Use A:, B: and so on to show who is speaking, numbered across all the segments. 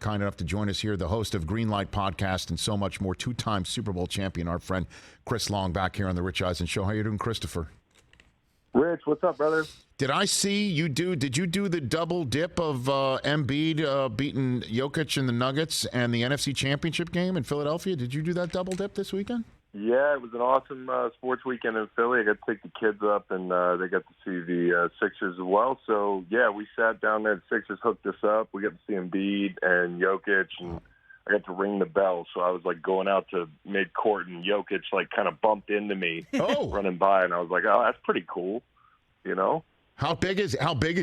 A: kind enough to join us here, the host of Greenlight Podcast and so much more, two-time Super Bowl champion, our friend Chris Long, back here on the Rich Eisen Show. How you doing, Christopher?
B: Rich, what's up, brother?
A: Did I see you did you do the double dip of Embiid beating Jokic in the Nuggets and the NFC Championship game in Philadelphia? Did you do that double dip this weekend?
B: Yeah, it was an awesome sports weekend in Philly. I got to take the kids up, and they got to see the Sixers as well. So, yeah, we sat down there. The Sixers hooked us up. We got to see Embiid and Jokic, and I got to ring the bell. So I was, like, going out to mid-court, and Jokic, like, kind of bumped into me running by, and I was like, oh, that's pretty cool, you know?
A: How big is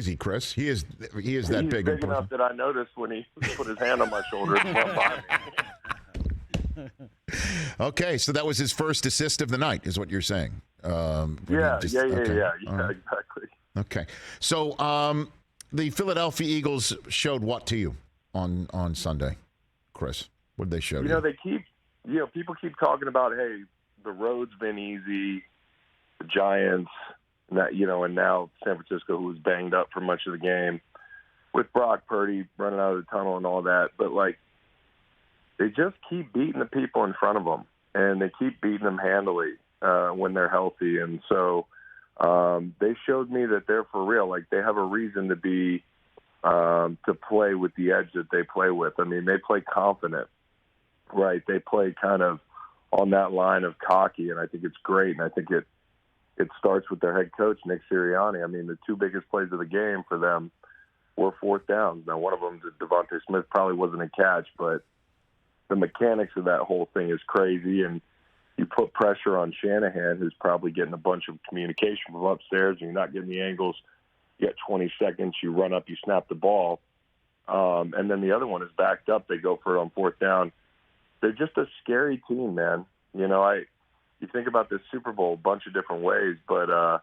A: he, Chris? He is that big.
B: He's big enough that I noticed when he put his hand on my shoulder and went by me.
A: Okay, so that was his first assist of the night, is what you're saying.
B: Yeah, exactly.
A: Okay, so the Philadelphia Eagles showed what to you on Sunday, Chris? What did they show you?
B: People keep talking about, hey, the road's been easy, the Giants, and now San Francisco, who was banged up for much of the game, with Brock Purdy running out of the tunnel and all that, but like, they just keep beating the people in front of them, and they keep beating them handily when they're healthy. And so they showed me that they're for real. Like, they have a reason to be to play with the edge that they play with. I mean, they play confident, right? They play kind of on that line of cocky, and I think it's great. And I think it starts with their head coach, Nick Sirianni. I mean, the two biggest plays of the game for them were fourth downs. Now, one of them, Devontae Smith, probably wasn't a catch, but the mechanics of that whole thing is crazy, and you put pressure on Shanahan, who's probably getting a bunch of communication from upstairs, and you're not getting the angles. You got 20 seconds, you run up, you snap the ball, and then the other one is backed up. They go for it on fourth down. They're just a scary team, man. You think about this Super Bowl a bunch of different ways, but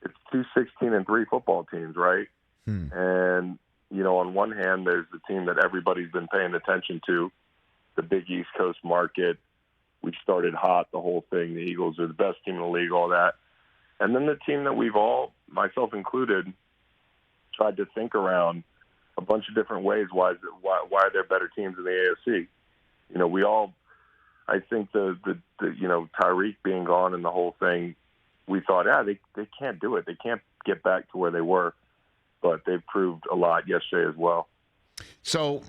B: it's two 16-3 football teams, right? And, on one hand, there's the team that everybody's been paying attention to, the big East Coast market. We started hot, the whole thing. The Eagles are the best team in the league, all that. And then the team that we've all, myself included, tried to think around a bunch of different ways why they're better teams in the AFC. We all, I think the Tyreek being gone and the whole thing, we thought, they can't do it. They can't get back to where they were. But they've proved a lot yesterday as well.
A: So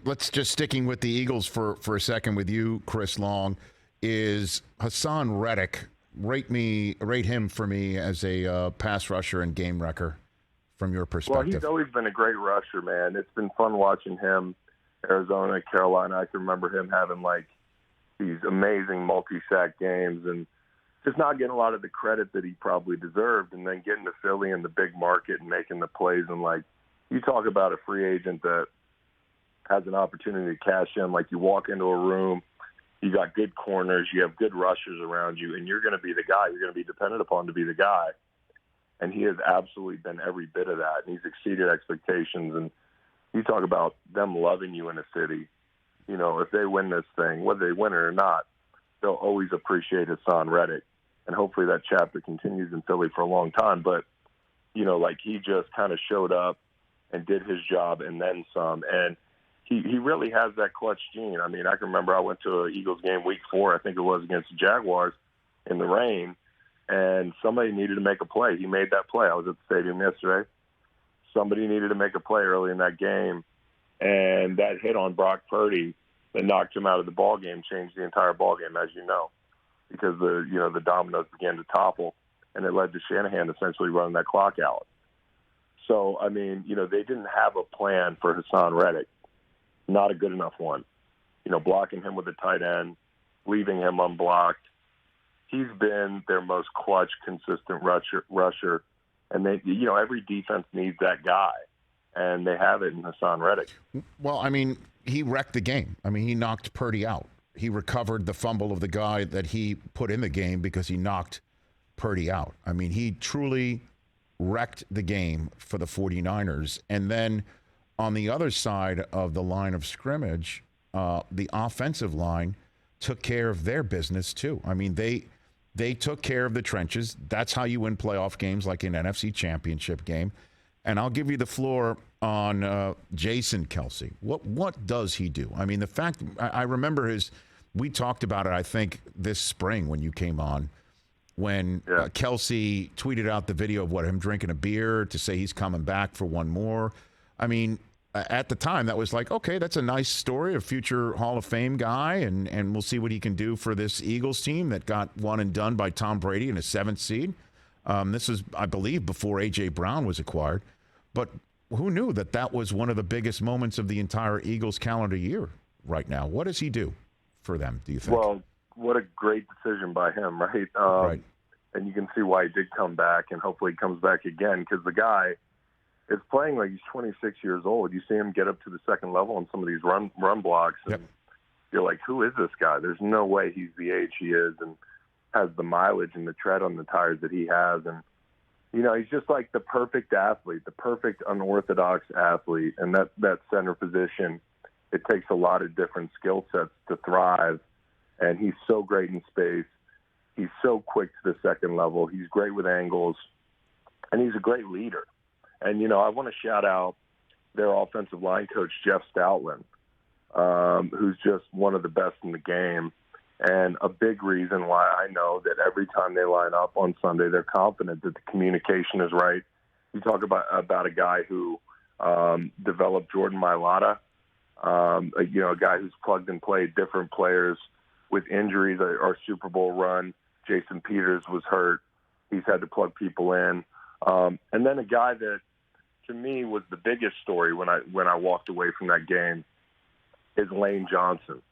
A: let's just sticking with the Eagles for a second with you, Chris Long, is Hassan Reddick. Rate him for me as a pass rusher and game wrecker from your perspective.
B: Well, he's always been a great rusher, man. It's been fun watching him. Arizona, Carolina, I can remember him having like these amazing multi-sack games and just not getting a lot of the credit that he probably deserved, and then getting to Philly in the big market and making the plays. And like, you talk about a free agent that has an opportunity to cash in. Like, you walk into a room, you got good corners, you have good rushers around you, and you're going to be the guy. You're going to be dependent upon to be the guy. And he has absolutely been every bit of that, and he's exceeded expectations. And you talk about them loving you in a city. If they win this thing, whether they win it or not, they'll always appreciate Hassan Reddick. And hopefully that chapter continues in Philly for a long time. But, he just kind of showed up and did his job and then some. And he really has that clutch gene. I mean, I can remember I went to an Eagles game week 4, I think it was, against the Jaguars in the rain, and somebody needed to make a play. He made that play. I was at the stadium yesterday. Somebody needed to make a play early in that game, and that hit on Brock Purdy that knocked him out of the ball game changed the entire ball game, as you know, because the dominoes began to topple, and it led to Shanahan essentially running that clock out. So, I mean, they didn't have a plan for Hassan Reddick. Not a good enough one. Blocking him with a tight end, leaving him unblocked. He's been their most clutch, consistent rusher. And they, every defense needs that guy. And they have it in Hassan Reddick.
A: Well, I mean, he wrecked the game. I mean, he knocked Purdy out. He recovered the fumble of the guy that he put in the game because he knocked Purdy out. I mean, he truly wrecked the game for the 49ers. And then on the other side of the line of scrimmage, the offensive line took care of their business too. I mean, they took care of the trenches. That's how you win playoff games like an NFC Championship game. And I'll give you the floor on Jason Kelce. What does he do? I mean, the fact I remember we talked about it, I think, this spring when you came on, when Kelce tweeted out the video of him drinking a beer to say he's coming back for one more. I mean, at the time, that was like, okay, that's a nice story, a future Hall of Fame guy, and we'll see what he can do for this Eagles team that got one and done by Tom Brady in a 7th seed. This is, I believe, before A.J. Brown was acquired. But who knew that was one of the biggest moments of the entire Eagles calendar year right now? What does he do for them, do you think?
B: Well, what a great decision by him, right?
A: Right.
B: And you can see why he did come back, and hopefully he comes back again, because the guy is playing like he's 26 years old. You see him get up to the second level on some of these run blocks, and you're like, who is this guy? There's no way he's the age he is and has the mileage and the tread on the tires that he has. And, he's just like the perfect athlete, the perfect unorthodox athlete. And that center position, it takes a lot of different skill sets to thrive. And he's so great in space. He's so quick to the second level. He's great with angles. And he's a great leader. And, I want to shout out their offensive line coach, Jeff Stoutland, who's just one of the best in the game. And a big reason why I know that every time they line up on Sunday, they're confident that the communication is right. You talk about a guy who developed Jordan Mailata, a guy who's plugged and played different players with injuries. Our Super Bowl run, Jason Peters was hurt. He's had to plug people in. And then a guy that, to me, was the biggest story when I walked away from that game is Lane Johnson.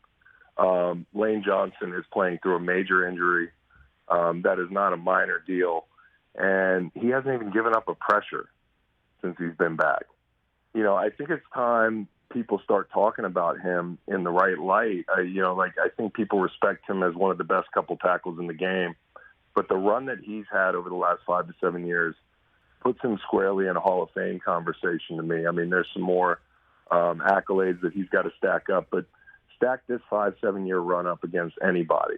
B: Lane Johnson is playing through a major injury. That is not a minor deal. And he hasn't even given up a pressure since he's been back. I think it's time people start talking about him in the right light. I think people respect him as one of the best couple tackles in the game. But the run that he's had over the last 5 to 7 years puts him squarely in a Hall of Fame conversation to me. I mean, there's some more accolades that he's got to stack up, but stack this 5-7 year run up against anybody.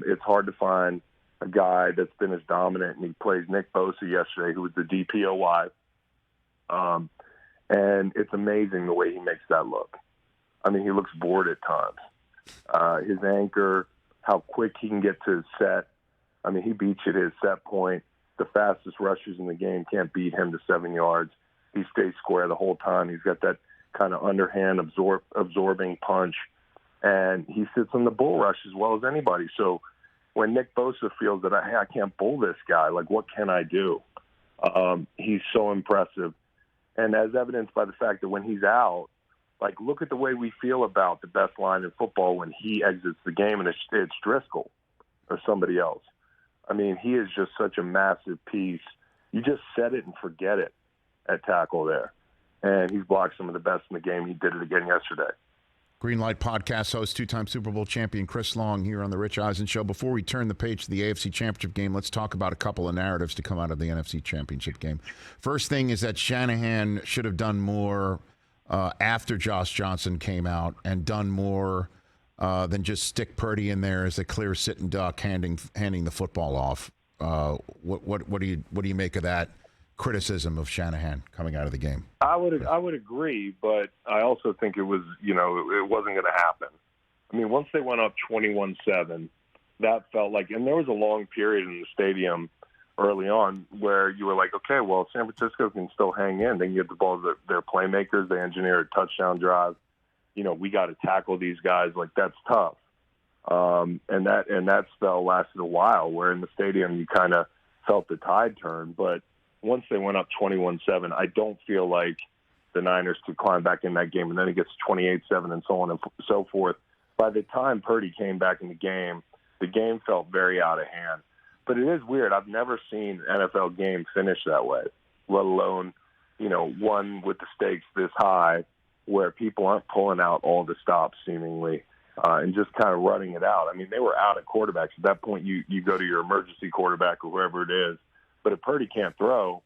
B: It's hard to find a guy that's been as dominant, and he plays Nick Bosa yesterday, who was the DPOY. And it's amazing the way he makes that look. I mean, he looks bored at times. His anchor, how quick he can get to his set. I mean, he beats you at his set point. The fastest rushers in the game can't beat him to 7 yards. He stays square the whole time. He's got that kind of underhand absorbing punch, and he sits on the bull rush as well as anybody. So when Nick Bosa feels that, hey, I can't bull this guy, like, what can I do? He's so impressive. And as evidenced by the fact that when he's out, like, look at the way we feel about the best line in football when he exits the game, and it's Driscoll or somebody else. I mean, he is just such a massive piece. You just set it and forget it at tackle there. And he's blocked some of the best in the game. He did it again yesterday.
A: Greenlight Podcast host, two-time Super Bowl champion Chris Long here on the Rich Eisen Show. Before we turn the page to the AFC Championship Game, let's talk about a couple of narratives to come out of the NFC Championship Game. First thing is that Shanahan should have done more after Josh Johnson came out, and done more than just stick Purdy in there as a clear sitting duck handing the football off. What do you make of that criticism of Shanahan coming out of the game?
B: I would agree, but I also think it was, it wasn't going to happen. I mean, once they went up 21-7, that felt like, and there was a long period in the stadium early on where you were like, okay, well, San Francisco can still hang in. They can get the ball to their playmakers. They engineer a touchdown drive. We got to tackle these guys. Like, that's tough. And that spell lasted a while, where in the stadium you kind of felt the tide turn. But once they went up 21-7, I don't feel like the Niners could climb back in that game. And then it gets 28-7 and so on and so forth. By the time Purdy came back in the game felt very out of hand. But it is weird. I've never seen an NFL game finish that way, let alone, one with the stakes this high, where people aren't pulling out all the stops seemingly and just kind of running it out. I mean, they were out at quarterbacks. At that point, you go to your emergency quarterback or whoever it is. But if Purdy can't throw,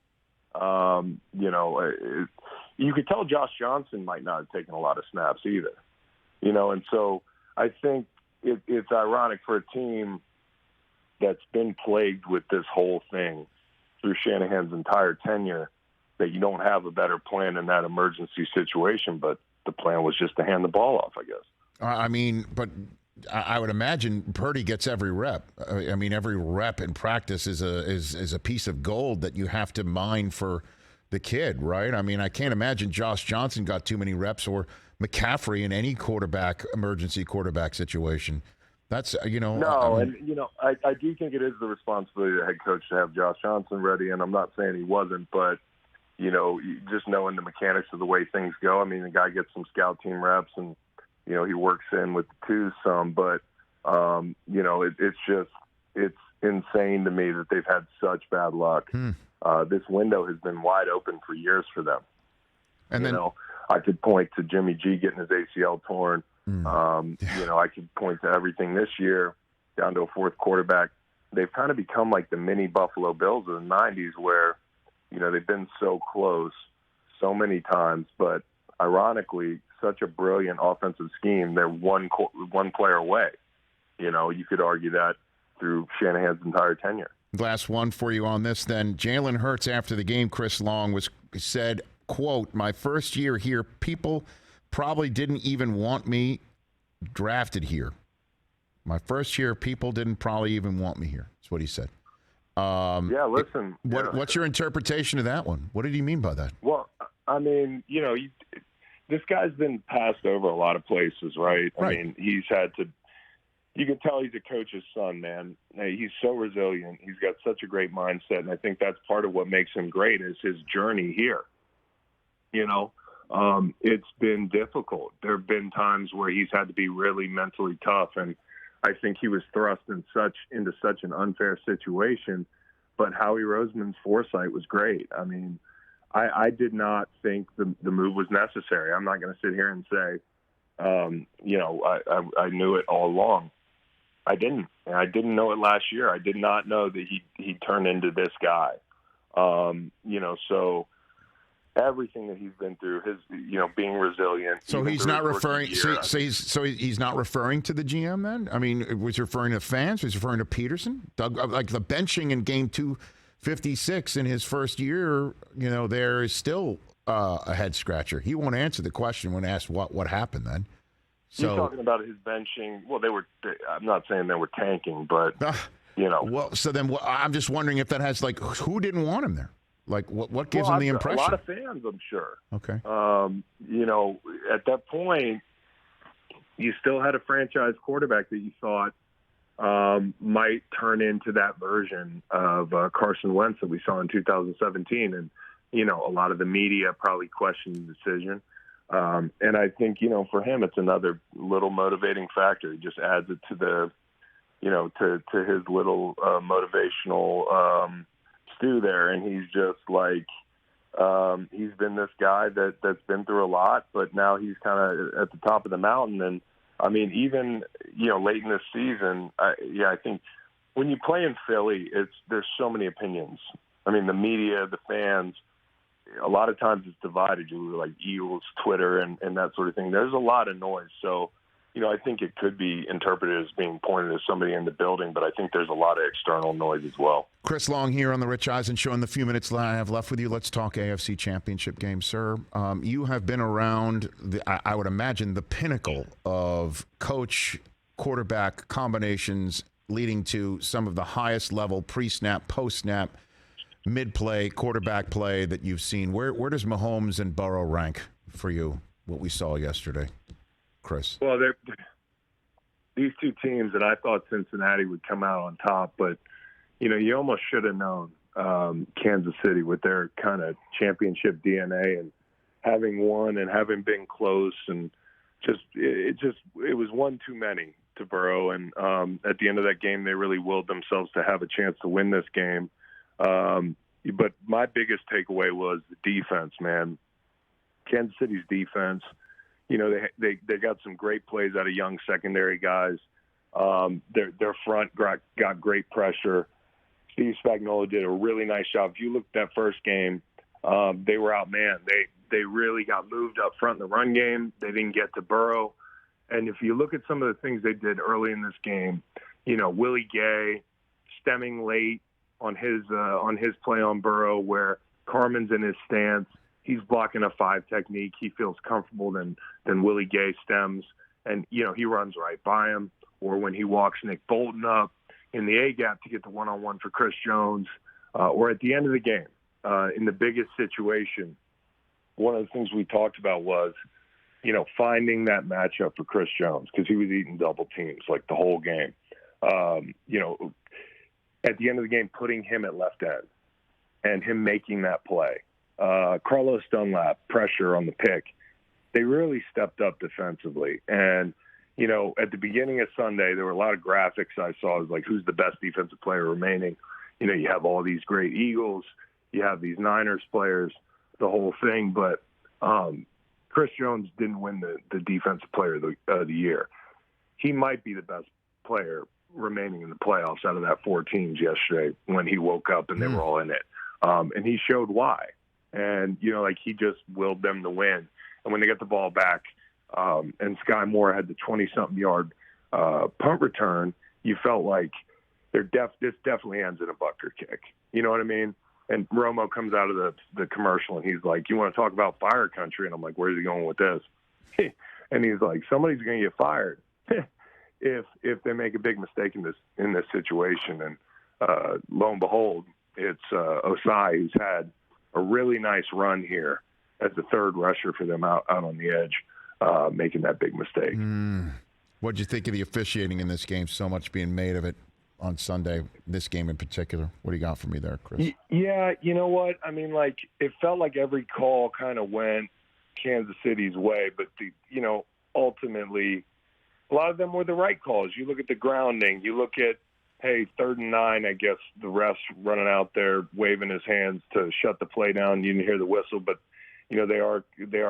B: you could tell Josh Johnson might not have taken a lot of snaps either. And so I think it's ironic for a team that's been plagued with this whole thing through Shanahan's entire tenure that you don't have a better plan in that emergency situation. But the plan was just to hand the ball off, I guess.
A: I mean, but I would imagine Purdy gets every rep. I mean, every rep in practice is a piece of gold that you have to mine for the kid, right? I mean, I can't imagine Josh Johnson got too many reps, or McCaffrey in any emergency quarterback situation. That's,
B: No, and, I do think it is the responsibility of the head coach to have Josh Johnson ready, and I'm not saying he wasn't, but, just knowing the mechanics of the way things go, I mean, the guy gets some scout team reps, and, he works in with the twos some, but, it's insane to me that they've had such bad luck. This window has been wide open for years for them. And then, I could point to Jimmy G getting his ACL torn. I could point to everything this year down to a fourth quarterback. They've kind of become like the mini Buffalo Bills of the 90s where, they've been so close so many times, but ironically, such a brilliant offensive scheme, they're one player away. You could argue that through Shanahan's entire tenure.
A: Last one for you on this then. Jalen Hurts after the game, Chris Long, said, quote, "My first year here, people probably didn't even want me drafted here. My first year, people didn't probably even want me here." That's what he said.
B: Listen.
A: What's your interpretation of that one? What did he mean by that?
B: Well, I mean, this guy's been passed over a lot of places, right? I mean, he's had to – you can tell he's a coach's son, man. He's so resilient. He's got such a great mindset, and I think that's part of what makes him great is his journey here. It's been difficult. There have been times where he's had to be really mentally tough, and I think he was thrust into such an unfair situation. But Howie Roseman's foresight was great. I mean, I did not think the move was necessary. I'm not going to sit here and say, I knew it all along. I didn't. And I didn't know it last year. I did not know that he'd turn into this guy. So everything that he's been through, his, being resilient.
A: So he's not referring. He's not referring to the GM then. I mean, was he referring to fans? Was he referring to Peterson? Doug, like the benching in game 256 in his first year. There is still a head scratcher. He won't answer the question when asked what happened then. So
B: you're talking about his benching. Well, I'm not saying they were tanking, but
A: Well, so then I'm just wondering if that has who didn't want him there. Like, what gives him the impression?
B: A lot of fans, I'm sure.
A: Okay.
B: At that point, you still had a franchise quarterback that you thought might turn into that version of Carson Wentz that we saw in 2017. And, a lot of the media probably questioned the decision. And I think, for him, it's another little motivating factor. He just adds it to the, to his little motivational stew there, and he's just he's been this guy that's been through a lot, but now he's kind of at the top of the mountain. And I mean, even late in this season, I think when you play in Philly, there's so many opinions. I mean, the media, the fans, a lot of times it's divided. You like Eagles, Twitter, and that sort of thing. There's a lot of noise, so. I think it could be interpreted as being pointed at somebody in the building, but I think there's a lot of external noise as well.
A: Chris Long here on the Rich Eisen Show. In the few minutes I have left with you, let's talk AFC Championship Game, sir. You have been around, I would imagine, the pinnacle of coach-quarterback combinations leading to some of the highest level pre-snap, post-snap, mid-play, quarterback play that you've seen. Where does Mahomes and Burrow rank for you, what we saw yesterday? Chris.
B: Well, these two teams, and I thought Cincinnati would come out on top, but, you almost should have known Kansas City with their kind of championship DNA and having won and having been close, and it was one too many to Burrow. And at the end of that game, they really willed themselves to have a chance to win this game. But my biggest takeaway was the defense, man. Kansas City's defense. They got some great plays out of young secondary guys. Their front got great pressure. Steve Spagnuolo did a really nice job. If you look at that first game, they were outmanned. They really got moved up front in the run game. They didn't get to Burrow. And if you look at some of the things they did early in this game, Willie Gay stemming late on his play on Burrow, where Carmen's in his stance. He's blocking a 5 technique. He feels comfortable than Willie Gay stems. And, he runs right by him. Or when he walks Nick Bolton up in the A-gap to get the one-on-one for Chris Jones. Or at the end of the game, in the biggest situation, one of the things we talked about was, finding that matchup for Chris Jones because he was eating double teams like the whole game. At the end of the game, putting him at left end and him making that play. Carlos Dunlap, pressure on the pick. They really stepped up defensively. And, at the beginning of Sunday, there were a lot of graphics I saw. It was like, who's the best defensive player remaining? You have all these great Eagles. You have these Niners players, the whole thing. But Chris Jones didn't win the defensive player of the year. He might be the best player remaining in the playoffs out of that 4 teams yesterday when he woke up and they were all in it. And he showed why. And, he just willed them to win. And when they get the ball back and Sky Moore had the 20-something yard punt return, you felt like this definitely ends in a Butker kick. You know what I mean? And Romo comes out of the commercial, and he's like, you want to talk about fire country? And I'm like, where's he going with this? And he's like, somebody's going to get fired if they make a big mistake in this situation. And lo and behold, it's Osai, who's had a really nice run here as the third rusher for them out on the edge, making that big mistake.
A: What'd you think of the officiating in this game? So much being made of it on Sunday, this game in particular. What do you got for me there, Chris?
B: Yeah, you know what? I mean, it felt like every call kind of went Kansas City's way, but ultimately, a lot of them were the right calls. You look at the grounding. You look at, hey, 3rd and 9, I guess the ref's running out there waving his hands to shut the play down. You didn't hear the whistle, but, they are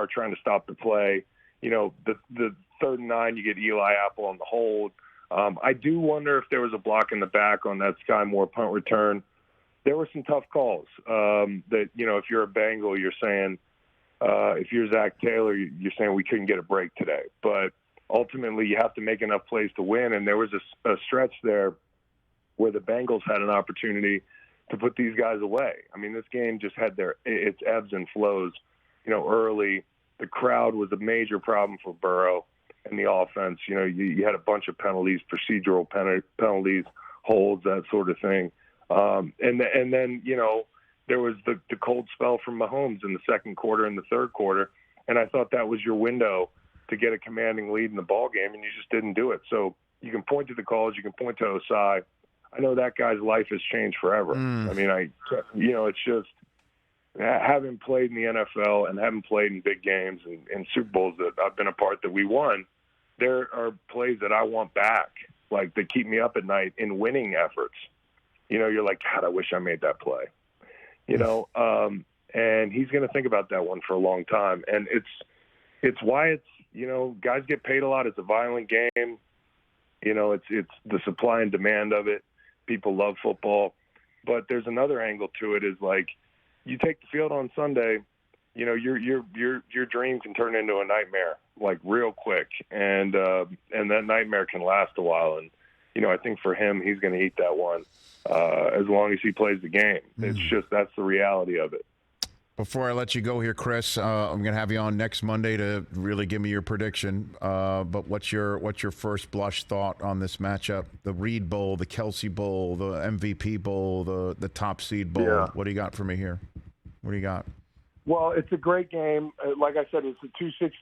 B: trying to stop the play. The 3rd and 9, you get Eli Apple on the hold. I do wonder if there was a block in the back on that Sky Moore punt return. There were some tough calls that, if you're a Bengal, you're saying, if you're Zach Taylor, you're saying we couldn't get a break today. But ultimately, you have to make enough plays to win. And there was a stretch there where the Bengals had an opportunity to put these guys away. I mean, this game just had its ebbs and flows. Early, the crowd was a major problem for Burrow and the offense. You had a bunch of penalties, procedural penalties, holds, that sort of thing. And then, there was the cold spell from Mahomes in the second quarter and the third quarter. And I thought that was your window to get a commanding lead in the ball game, and you just didn't do it. So you can point to the calls, you can point to Osai. I know that guy's life has changed forever. I mean, it's just having played in the NFL and having played in big games and Super Bowls that I've been a part that we won, there are plays that I want back, like that keep me up at night in winning efforts. You're like, God, I wish I made that play. And he's going to think about that one for a long time. And it's why it's, guys get paid a lot. It's a violent game. It's the supply and demand of it. People love football. But there's another angle to it is like, you take the field on Sunday, your dream can turn into a nightmare, like real quick. And that nightmare can last a while. And, I think for him, he's going to eat that one as long as he plays the game. It's just, that's the reality of it.
A: Before I let you go here, Chris, I'm going to have you on next Monday to really give me your prediction. But what's your first blush thought on this matchup? The Reed Bowl, the Kelsey Bowl, the MVP Bowl, the top seed bowl. Yeah. What do you got for me here? What do you got?
B: Well, it's a great game. Like I said, it's the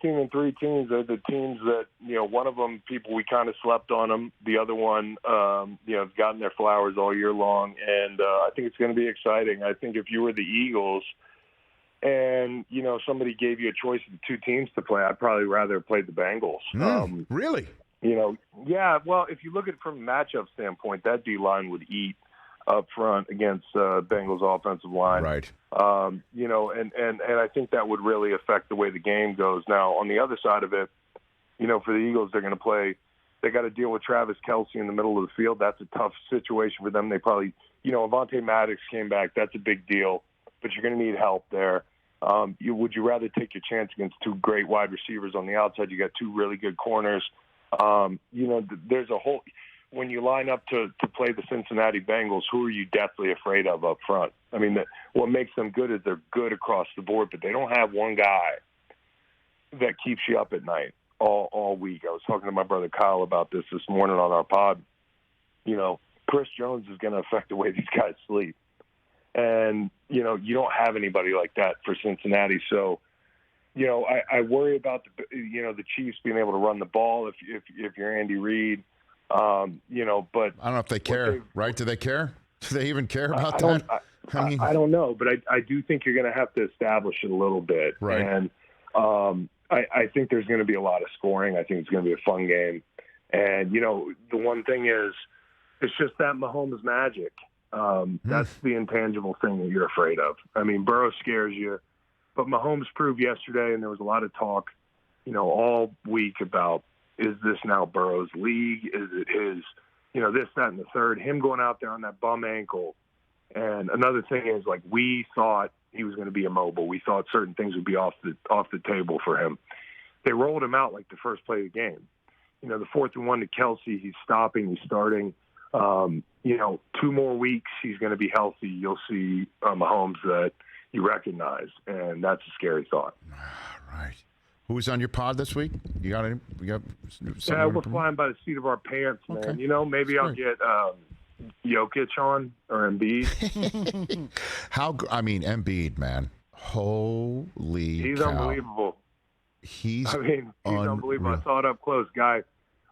B: 2-16-3 teams. They're the teams that, one of them, we kind of slept on them. The other one, has gotten their flowers all year long. And I think it's going to be exciting. I think if you were the Eagles and, somebody gave you a choice of the 2 teams to play, I'd probably rather play the Bengals.
A: Really?
B: Yeah. Well, if you look at it from a matchup standpoint, that D-line would eat up front against Bengals offensive line.
A: Right.
B: And I think that would really affect the way the game goes. Now, on the other side of it, for the Eagles, they're going to play. They got to deal with Travis Kelce in the middle of the field. That's a tough situation for them. They probably, Avonte Maddox came back. That's a big deal, but you're going to need help there. Would you rather take your chance against 2 great wide receivers on the outside? You got 2 really good corners. There's a whole. when you line up to play the Cincinnati Bengals, who are you deathly afraid of up front? I mean, what makes them good is they're good across the board, but they don't have one guy that keeps you up at night all week. I was talking to my brother Kyle about this morning on our pod. You know, Chris Jones is going to affect the way these guys sleep. And, you know, you don't have anybody like that for Cincinnati. So, you know, I worry about the Chiefs being able to run the ball if you're Andy Reid. You know, but
A: I don't know if they care, right? Do they care? Do they even care about
B: that?
A: I
B: don't know, but I do think you're going to have to establish it a little bit.
A: Right.
B: And I think there's going to be a lot of scoring. I think it's going to be a fun game. And, you know, the one thing is, it's just that Mahomes magic. That's the intangible thing that you're afraid of. I mean, Burrow scares you, but Mahomes proved yesterday, and there was a lot of talk, you know, all week about, is this now Burrow's league? Is it his, you know, this, that, and the third? Him going out there on that bum ankle. And another thing is, like, we thought he was going to be immobile. We thought certain things would be off the table for him. They rolled him out like the first play of the game. You know, the 4th and 1 to Kelsey, he's stopping, he's starting. You know, 2 more weeks, he's going to be healthy. You'll see Mahomes that you recognize, and that's a scary thought.
A: Right. Who's on your pod this week? You got any?
B: Yeah, we're flying by the seat of our pants, man. Okay. You know, maybe I'll get Jokic on or Embiid.
A: Embiid, man. Holy
B: He's
A: cow.
B: Unbelievable.
A: He's
B: unbelievable. I saw it up close. Guy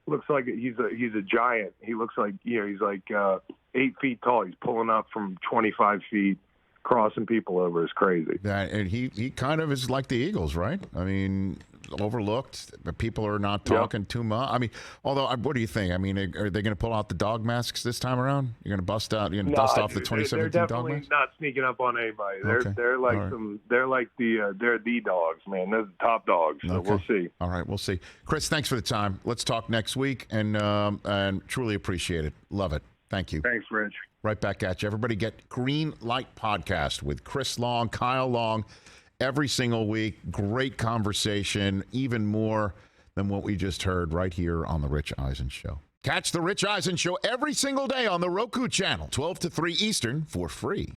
B: looks like he's a giant. He looks like, you know, he's like 8 feet tall. He's pulling up from 25 feet, crossing people over. It's crazy.
A: And he kind of is like the Eagles, right? I mean, overlooked. People are not talking too much. I mean, although, what do you think? I mean, are they going to pull out the dog masks this time around? You're going to bust out? You're going to dust off the 2017
B: they're
A: dog masks?
B: definitely not sneaking up on anybody.
A: Okay.
B: They're like they're like they're the dogs, man. They're the top dogs. So we'll see.
A: All right, we'll see. Chris, thanks for the time. Let's talk next week, and truly appreciate it. Love it. Thank you.
B: Thanks, Rich.
A: Right back at you. Everybody get Green Light Podcast with Chris Long, Kyle Long, every single week. Great conversation, even more than what we just heard right here on The Rich Eisen Show. Catch The Rich Eisen Show every single day on the Roku channel, 12 to 3 Eastern, for free.